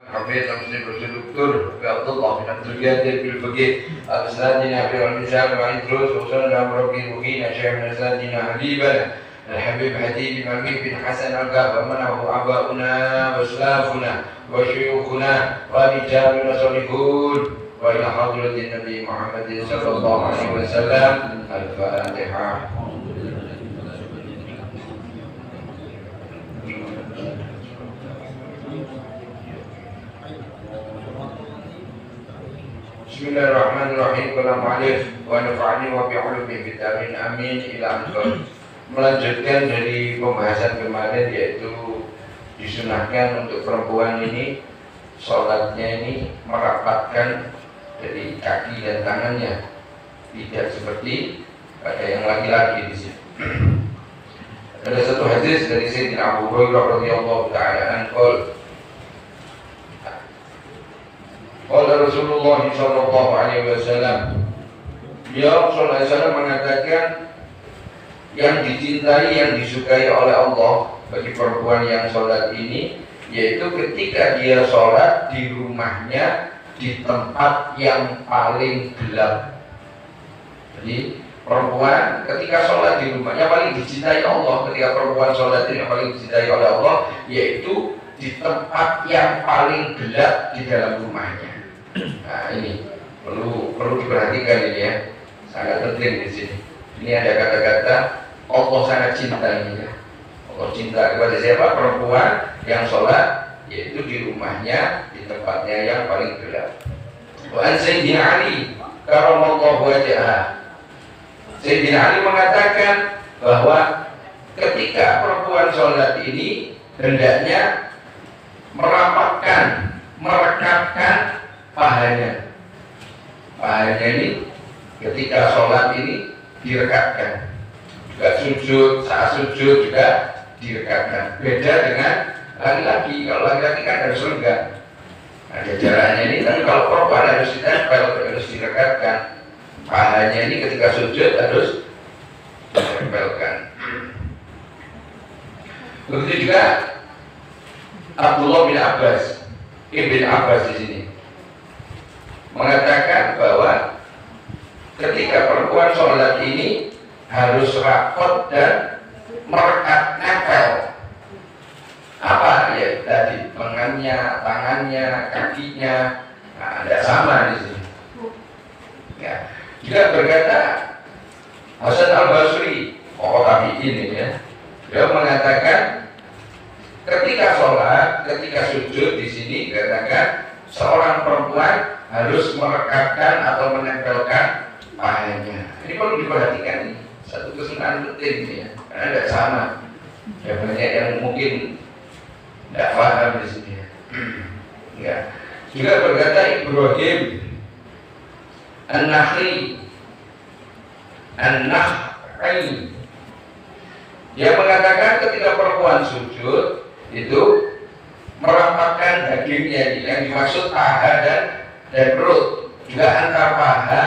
حفيظ مسلم الدكتور عبد الله بن عبد القادر بالفقيه أستاذنا في المثال مع الدروس وصلنا بربي وكينا شيخنا أستاذنا حبيبنا الحبيب حديد مميك بن حسن القاب منه آباؤنا وأسلافنا وشيوخنا ورجالنا صالحون وإلى حضرة النبي محمد صلى الله عليه وسلم الفاتحة. Bismillahirrahmanirrahim. Kalam alif wa nafa'ani wa bi'ulumi bitamin amin ila anqal. Melanjutkan dari pembahasan kemarin, yaitu disunahkan untuk perempuan ini sholatnya ini merapatkan dari kaki dan tangannya, tidak seperti pada yang laki-laki di sini. Ada satu hadis dari Sayyidina Abu Hurairah radhiyallahu ta'ala anhu. Qala Rasulullah sallallahu alaihi wasallam, beliau sallallahu alaihi wasallam mengatakan, yang dicintai, yang disukai oleh Allah bagi perempuan yang sholat ini, yaitu ketika dia sholat di rumahnya di tempat yang paling gelap. Jadi perempuan ketika sholat di rumahnya paling dicintai Allah. Ketika perempuan sholat ini paling dicintai oleh Allah, yaitu di tempat yang paling gelap di dalam rumahnya. Nah, ini perlu diperhatikan ini ya, sangat penting di sini. Ini ada kata-kata Allah sangat cinta ini ya. Allah cinta kepada siapa? Perempuan yang sholat, yaitu di rumahnya di tempatnya yang paling gelap. Wa an Sayyidina Ali karamallahu wajhahu. Sayyidina Ali mengatakan bahwa ketika perempuan sholat ini hendaknya merapatkan, merekatkan pahanya. Pahanya ini ketika sholat ini direkatkan. Juga sujud, saat sujud juga direkatkan. Beda dengan laki-laki. Kalau laki-laki kan harus lenggak, ada jaraknya ini. Tapi kalau perempuan harus ditempel, harus direkatkan. Pahanya ini ketika sujud harus ditempelkan. Begitu juga Abdullah bin Abbas, Ibn Abbas di sini mengatakan bahwa ketika perempuan sholat ini harus rapot dan merekat, nempel. Apa ya tadi, lengannya, tangannya, kakinya, nah, tidak sama di sini. Ya. Juga berkata Hasan al-Basri, tabi'in ya, dia mengatakan ketika sholat, ketika sujud di sini katakan seorang perempuan harus merekatkan atau menempelkan pahanya. Ini perlu diperhatikan, ini satu kesunahan penting ini ya, karena tidak sama. Ya, banyak yang mungkin tidak paham di sini ya. Ya. Juga berkata Ibrahim An-Nakhai, dia mengatakan ketika perempuan sujud itu merapatkan dagingnya, yang dimaksud paha dan perut. Juga antar paha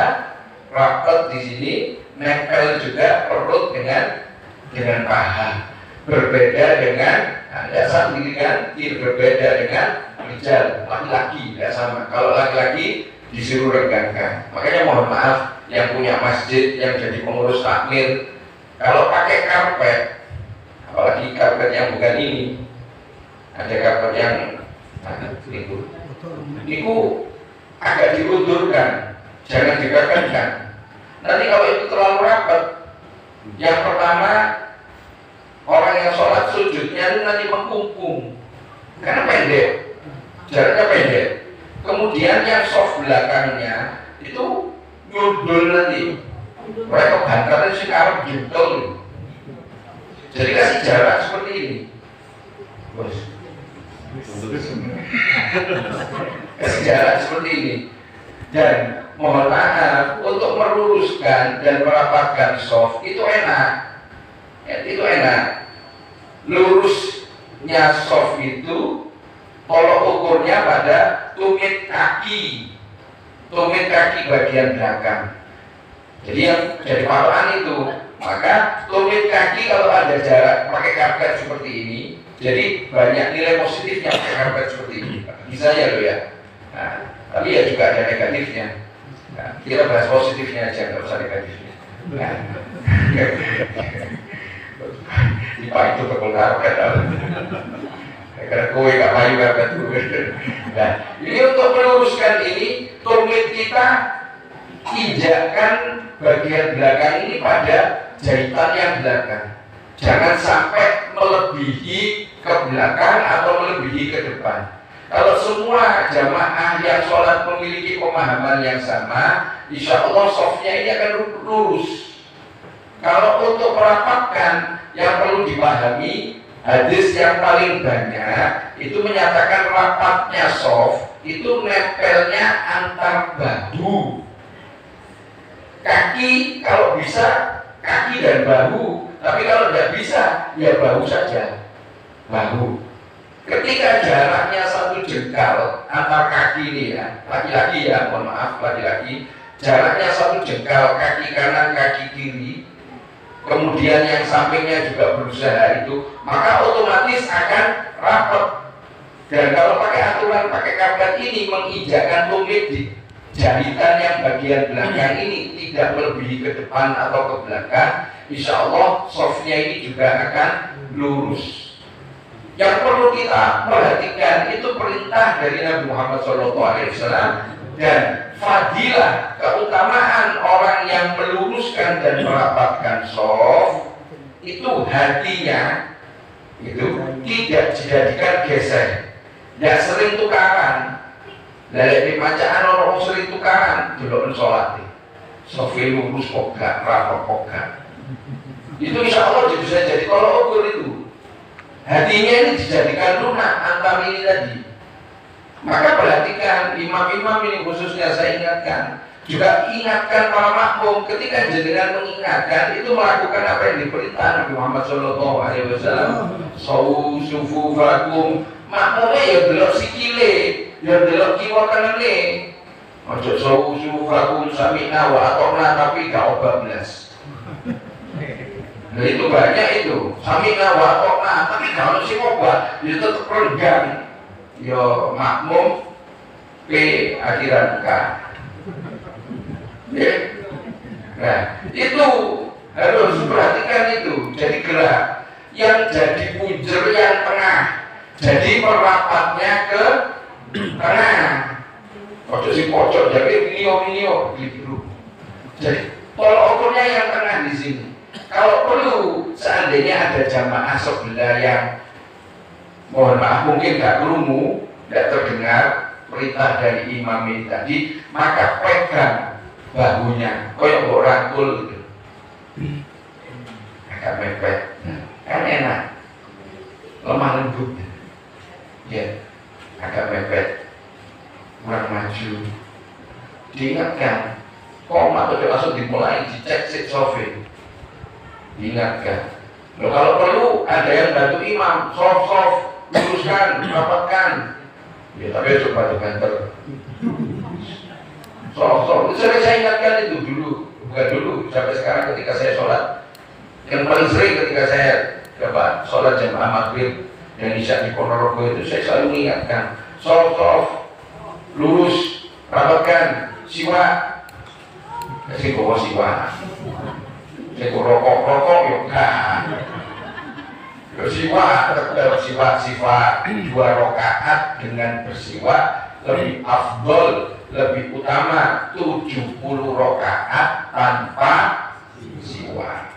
rapat di sini, nempel juga perut dengan paha. Berbeda dengan tidak sama kan? Berbeda dengan rijal, laki-laki tidak sama. Kalau laki-laki disuruh regangkan. Makanya mohon maaf yang punya masjid, yang jadi pengurus takmir, kalau pakai karpet, apalagi karpet yang bukan ini, ada karpet yang itu agak diundurkan, jangan diregangkan. Nanti kalau itu terlalu rapat, yang pertama orang yang sholat sujudnya itu nanti mengkungkung karena pendek, jaraknya pendek. Kemudian yang soft belakangnya itu nyundul nanti, mereka bantalnya sekarang gitu. Jadi kasih jarak seperti ini, bos. Kasih jarak seperti ini. Dan mohon maaf, untuk meluruskan dan merapatkan soft itu enak. Itu enak. Lurusnya soft itu tolok ukurnya pada tumit kaki bagian belakang. Jadi yang jadi patokan itu. Maka tumit kaki kalau ada jarak pakai karpet seperti ini, jadi banyak nilai positifnya. karpet seperti ini. Bisa ya lo ya. Nah, tapi ya juga ada negatifnya. Nah, kita bahas positifnya aja, nggak usah negatifnya. Nah, Pak itu tekul karpet. Karena kowe gak payu karpet gue. Nah, ini untuk meluruskan ini, tumit kita injakkan bagian belakang ini pada jahitan yang belakang. Jangan sampai melebihi ke belakang atau melebihi ke depan. Kalau semua jamaah yang sholat memiliki pemahaman yang sama, insya Allah softnya ini akan lurus. Kalau untuk merapatkan, yang perlu dipahami, hadis yang paling banyak itu menyatakan rapatnya soft itu nempelnya antar bahu. Kaki kalau bisa kaki dan bahu, tapi kalau tidak bisa ya bahu saja. Bahu. Ketika jaraknya 1 jengkal antar kaki ini ya, laki-laki ya, mohon maaf laki-laki, jaraknya 1 jengkal kaki kanan kaki kiri, kemudian yang sampingnya juga berusaha itu, maka otomatis akan rapat. Dan kalau pakai aturan pakai karpet ini menginjakkan tumit di jahitan yang bagian belakang ini tidak melebihi ke depan atau ke belakang, insya Allah softnya ini juga akan lurus. Yang perlu kita perhatikan itu perintah dari Nabi Muhammad SAW dan fadilah keutamaan orang yang meluruskan dan merapatkan soft itu hatinya itu tidak dijadikan geser, tidak sering tukaran. Dari pembacaan orang sering tukaran delok sholat sofi lurus kok gak, rapat kok gak. Itu insya Allah bisa jadi kalau ukur itu hatinya ini dijadikan lunak antar ini tadi. Maka perhatikan imam-imam ini khususnya saya ingatkan, juga ingatkan para makmum ketika jenengan mengingatkan itu melakukan apa yang diperintah Nabi Muhammad SAW. Sawu sufufakum, makmumnya ya delok sikile, ya delok kiwa kanane. Ojo sawu sufufakum sami'na wa ata'na tapi gak obah belas. Nah itu banyak itu, sami'na wa ata'na tapi kalau si obah itu tetap renggang. Yo makmum P akhiran K. Ya. Nah itu harus perhatikan itu. Jadi gerak yang jadi punjer yang tengah, jadi merapatnya ke tengah. Pojok si pojok jadi minio gitu. Jadi tolok ukurnya yang tengah di sini. Kalau perlu seandainya ada jamaah sebelah yang mohon maaf mungkin gak kerungu, tidak terdengar perintah dari imam ini tadi, maka pegang bahunya, koyok mbok rangkul gitu, agak mepet, kan enak, lemah lembut, ya, agak mepet, kurang maju, diingatkan, koma atau langsung dimulai dicek sik sofi, diingatkan. Loh, kalau perlu ada yang bantu imam, soft luruskan, rapatkan. Ya tapi coba dibanter. Soft. Saya ingatkan itu dulu, bukan dulu, sampai sekarang ketika saya sholat. Yang paling sering ketika saya sholat jamaah maghrib dan isya di Ponorogo itu saya selalu mengingatkan, soft, lurus, rapatkan, siwa. Kasih bawa siwa. Saya rokok yoga. Bersiwak, sifat 2 rakaat dengan bersiwak lebih afdol, lebih utama 70 rakaat tanpa siwak.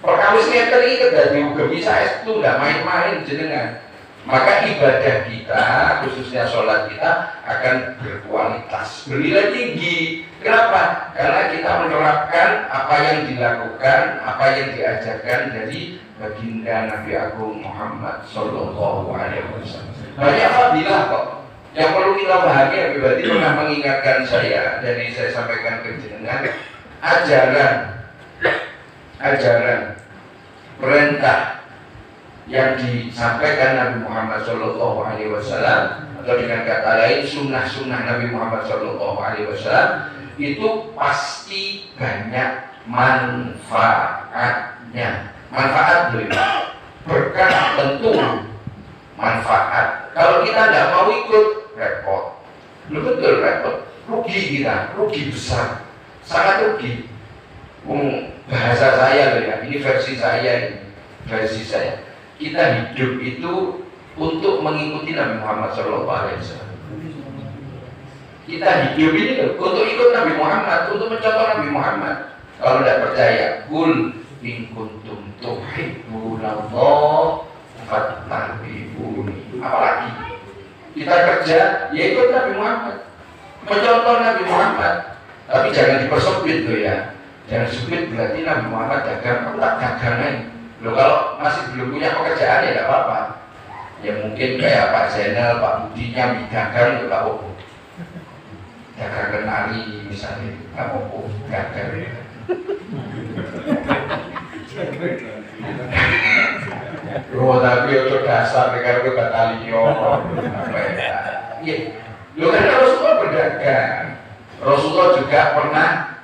Perkawis ngeten iki kedadi ugemi saya itu tidak main-main jenengan. Maka ibadah kita, khususnya sholat kita akan berkualitas, bernilai tinggi. Kenapa? Karena kita menerapkan apa yang dilakukan, apa yang diajarkan dari baginda Nabi Agung Muhammad Sallallahu Alaihi Wasallam. Banyak fadilah kok. Yang perlu kita pahami, Habib Hadi pernah mengingatkan saya, dan ini saya sampaikan ke jenengan, ajaran perintah yang disampaikan Nabi Muhammad Sallallahu Alaihi Wasallam, atau dengan kata lain sunnah Nabi Muhammad Sallallahu Alaihi Wasallam itu pasti banyak manfaatnya. Manfaat berkah tentu manfaat. Kalau kita tidak mau ikut, repot. Lu betul repot. Rugi kita, rugi besar, sangat rugi. Bahasa saya loh ya, ini versi saya ini, versi saya. Kita hidup itu untuk mengikuti Nabi Muhammad SAW. Kita hidup ini loh, untuk ikut Nabi Muhammad, untuk mencontoh Nabi Muhammad. Kalau tidak percaya, kul in kuntum tuhibbunallah fattabi'uni. Apalagi kita kerja, ya ikut Nabi Muhammad, mencontoh Nabi Muhammad. Tapi jangan dipersempit loh ya. Jangan sempit berarti Nabi Muhammad dagang, aku tak dagang aja. Loh kalau masih belum punya pekerjaan ya tidak apa-apa. Ya mungkin kayak Pak Zainal, Pak Budinya dagang itu tak apa. Dagang kenari misalnya, tak apa, dagang. Loh tapi itu dasar dengan itu batalio. Iya. Loh kan Rasulullah berdagang. Rasulullah juga pernah